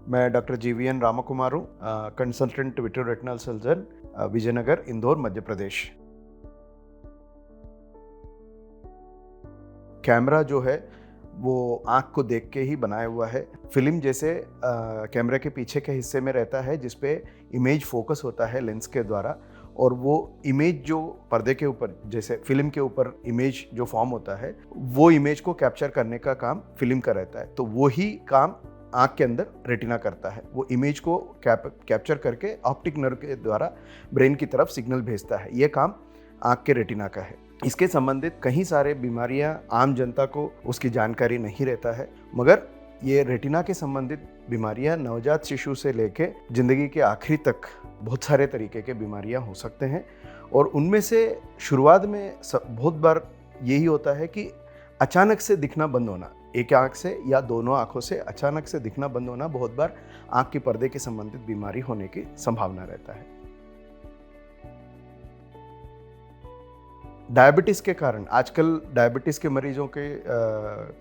मैं doctor GVN Ramkumar हूँ, consultant विट्रोरेटिनल surgeon, Vijayanagar, Indore, Madhya Pradesh. Camera जो है वो आँख को देख के ही बनाया हुआ है। फिल्म जैसे कैमरे के पीछे के हिस्से में रहता है जिस पे इमेज फोकस होता है लेंस के द्वारा, और वो इमेज जो पर्दे के ऊपर, जैसे फिल्म के ऊपर इमेज जो फॉर्म होता है, वो इमेज को कैप्चर करने का काम फिल्म का रहता है। तो वही काम आँख के अंदर रेटिना करता है। वो इमेज को कैप्चर करके ऑप्टिक नर्व के द्वारा ब्रेन की तरफ सिग्नल भेजता है। ये काम आँख के रेटिना का है। इसके संबंधित कई सारे बीमारियां आम जनता को उसकी जानकारी नहीं रहता है, मगर ये रेटिना के संबंधित बीमारियां नवजात शिशु से लेके ज़िंदगी के आखिरी तक बहुत सारे तरीके के बीमारियां हो सकते हैं। और उनमें से शुरुआत में बहुत बार यही होता है कि अचानक से दिखना बंद होना, एक आँख से या दोनों आँखों से अचानक से दिखना बंद होना बहुत बार आँख के पर्दे के संबंधित बीमारी होने की संभावना रहता है। डायबिटीज़ के कारण आजकल डायबिटीज़ के मरीजों की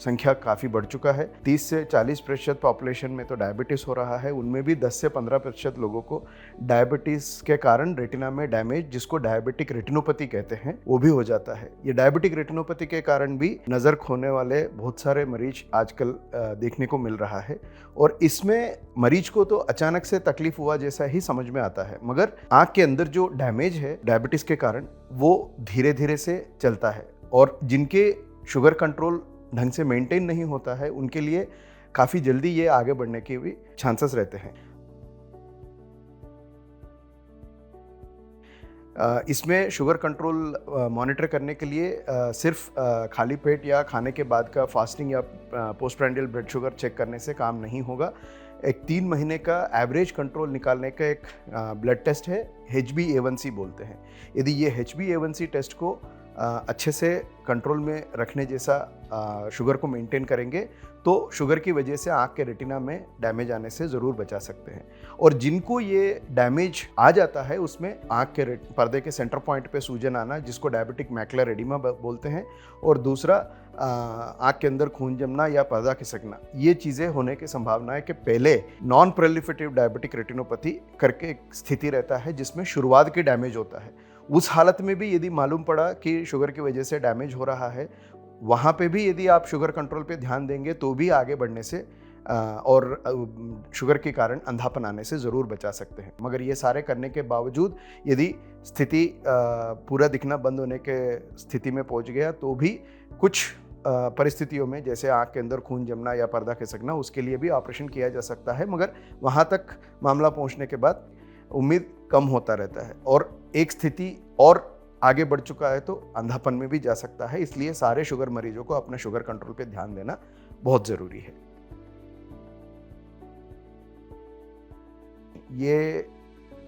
संख्या काफ़ी बढ़ चुका है। 30 से 40% पॉपुलेशन में तो डायबिटीज़ हो रहा है। उनमें भी 10 से 15% लोगों को डायबिटीज़ के कारण रेटिना में डैमेज, जिसको डायबिटिक रेटिनोपैथी कहते हैं, वो भी हो जाता है। ये डायबिटिक रेटिनोपैथी के कारण भी नज़र खोने वाले बहुत सारे मरीज आजकल देखने को मिल रहा है। और इसमें मरीज को तो अचानक से तकलीफ हुआ जैसा ही समझ में आता है, मगर आँख के अंदर जो डैमेज है डायबिटीज़ के कारण, वो धीरे धीरे से चलता है। और जिनके शुगर कंट्रोल ढंग से मेंटेन नहीं होता है, उनके लिए काफ़ी जल्दी ये आगे बढ़ने के भी चांसेस रहते हैं। इसमें शुगर कंट्रोल मॉनिटर करने के लिए सिर्फ खाली पेट या खाने के बाद का फास्टिंग या पोस्टप्रांडियल ब्लड शुगर चेक करने से काम नहीं होगा। एक 3 महीने का एवरेज कंट्रोल निकालने का एक ब्लड टेस्ट है, HbA1c बोलते हैं। यदि ये HbA1c टेस्ट को अच्छे से कंट्रोल में रखने जैसा शुगर को मेंटेन करेंगे तो शुगर की वजह से आँख के रेटिना में डैमेज आने से ज़रूर बचा सकते हैं। और जिनको ये डैमेज आ जाता है उसमें आँख के पर्दे के सेंटर पॉइंट पे सूजन आना, जिसको डायबिटिक मैकुलर एडिमा बोलते हैं, और दूसरा आँख के अंदर खून जमना या पर्दा खिसकना, ये चीज़ें होने की संभावना है कि पहले नॉन प्रोलिफरेटिव डायबिटिक रेटिनोपैथी करके एक स्थिति रहता है जिसमें शुरुआत के डैमेज होता है। उस हालत में भी यदि मालूम पड़ा कि शुगर की वजह से डैमेज हो रहा है, वहाँ पे भी यदि आप शुगर कंट्रोल पे ध्यान देंगे तो भी आगे बढ़ने से और शुगर के कारण अंधापन आने से ज़रूर बचा सकते हैं। मगर ये सारे करने के बावजूद यदि स्थिति पूरा दिखना बंद होने के स्थिति में पहुँच गया तो भी कुछ परिस्थितियों में, जैसे आँख के अंदर खून जमना या पर्दा खिसकना, उसके लिए भी ऑपरेशन किया जा सकता है। मगर वहाँ तक मामला पहुँचने के बाद उम्मीद कम होता रहता है और एक स्थिति और आगे बढ़ चुका है तो अंधापन में भी जा सकता है। इसलिए सारे शुगर मरीजों को अपने शुगर कंट्रोल पे ध्यान देना बहुत ज़रूरी है। ये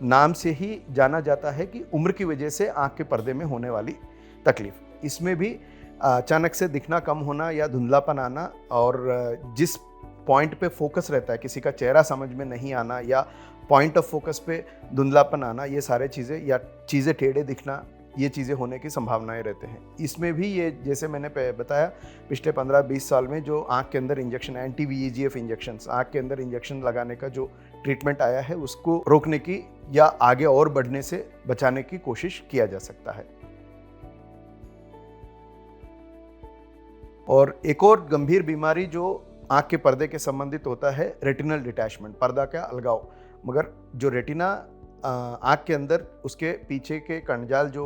नाम से ही जाना जाता है कि उम्र की वजह से आँख के पर्दे में होने वाली तकलीफ। इसमें भी अचानक से दिखना कम होना या धुंधलापन आना, और जिस पॉइंट पे फोकस रहता है, किसी का चेहरा समझ में नहीं आना या पॉइंट ऑफ फोकस पे धुंधलापन आना, ये सारे चीज़ें या चीज़ें टेढ़े दिखना, ये चीज़ें होने की संभावनाएं रहते हैं। इसमें भी ये, जैसे मैंने बताया, पिछले 15-20 साल में जो आँख के अंदर इंजेक्शन, एंटी VEGF इंजेक्शंस, आँख के अंदर इंजेक्शन लगाने का जो ट्रीटमेंट आया है, उसको रोकने की या आगे और बढ़ने से बचाने की कोशिश किया जा सकता है। और एक और गंभीर बीमारी जो आँख के पर्दे के संबंधित होता है, रेटिनल डिटैचमेंट, पर्दा का अलगाव। मगर जो रेटिना आँख के अंदर, उसके पीछे के कणजाल जो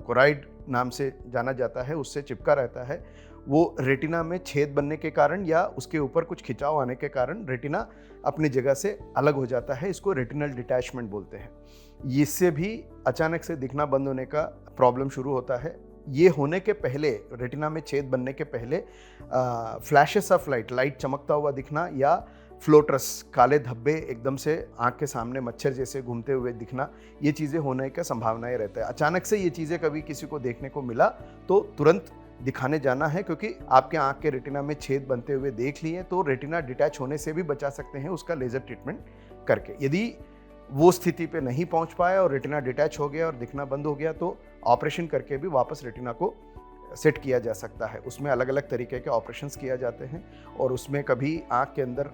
कोराइड नाम से जाना जाता है, उससे चिपका रहता है, वो रेटिना में छेद बनने के कारण या उसके ऊपर कुछ खिंचाव आने के कारण रेटिना अपनी जगह से अलग हो जाता है। इसको रेटिनल डिटैचमेंट बोलते हैं। इससे भी अचानक से दिखना बंद होने का प्रॉब्लम शुरू होता है। ये होने के पहले, रेटिना में छेद बनने के पहले फ्लैशेस ऑफ लाइट चमकता हुआ दिखना या फ्लोटर्स, काले धब्बे एकदम से आँख के सामने मच्छर जैसे घूमते हुए दिखना, ये चीज़ें होने का संभावनाएं रहता है। अचानक से ये चीज़ें कभी किसी को देखने को मिला तो तुरंत दिखाने जाना है, क्योंकि आपके आँख के रेटिना में छेद बनते हुए देख लिए तो रेटिना डिटैच होने से भी बचा सकते हैं उसका लेज़र ट्रीटमेंट करके। यदि वो स्थिति पे नहीं पहुंच पाया और रेटिना डिटैच हो गया और दिखना बंद हो गया तो ऑपरेशन करके भी वापस रेटिना को सेट किया जा सकता है। उसमें अलग अलग तरीके के ऑपरेशंस किया जाते हैं और उसमें कभी आँख के अंदर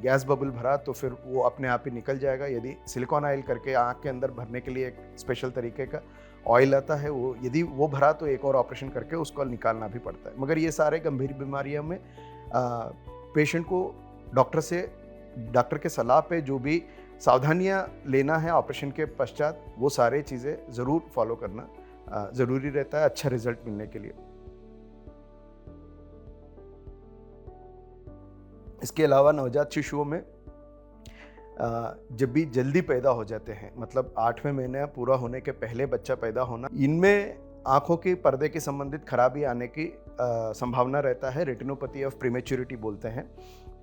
गैस बबल भरा तो फिर वो अपने आप ही निकल जाएगा। यदि सिलिकॉन ऑयल करके आँख के अंदर भरने के लिए एक स्पेशल तरीके का ऑयल आता है, वो यदि वो भरा तो एक और ऑपरेशन करके उसको निकालना भी पड़ता है। मगर ये सारे गंभीर बीमारियों में पेशेंट को डॉक्टर के सलाह पे जो भी सावधानियां लेना है ऑपरेशन के पश्चात, वो सारे चीज़ें ज़रूर फॉलो करना ज़रूरी रहता है अच्छा रिजल्ट मिलने के लिए। इसके अलावा नवजात शिशुओं में जब भी जल्दी पैदा हो जाते हैं, मतलब 8वें महीने पूरा होने के पहले बच्चा पैदा होना, इनमें आँखों के पर्दे के संबंधित खराबी आने की संभावना रहता है। रेटिनोपैथी ऑफ प्रीमेच्योरिटी बोलते हैं।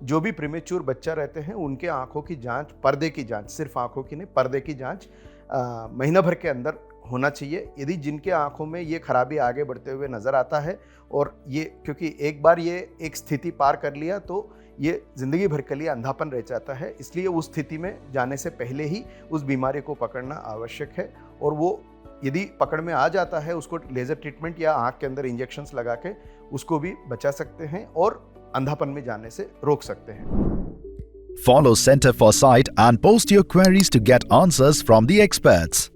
जो भी प्रीमेच्योर बच्चा रहते हैं उनके आँखों की जांच, पर्दे की जांच, सिर्फ आँखों की नहीं, पर्दे की जांच महीना भर के अंदर होना चाहिए। यदि जिनके आँखों में ये खराबी आगे बढ़ते हुए नज़र आता है और ये क्योंकि एक बार ये एक स्थिति पार कर लिया तो ये ज़िंदगी भर के लिए अंधापन रह जाता है, इसलिए उस स्थिति में जाने से पहले ही उस बीमारी को पकड़ना आवश्यक है। और वो यदि पकड़ में आ जाता है, उसको लेज़र ट्रीटमेंट या आँख के अंदर इंजेक्शंस लगा के उसको भी बचा सकते हैं और अंधापन में जाने से रोक सकते हैं। Follow Center for Sight and post your queries to get answers from the experts.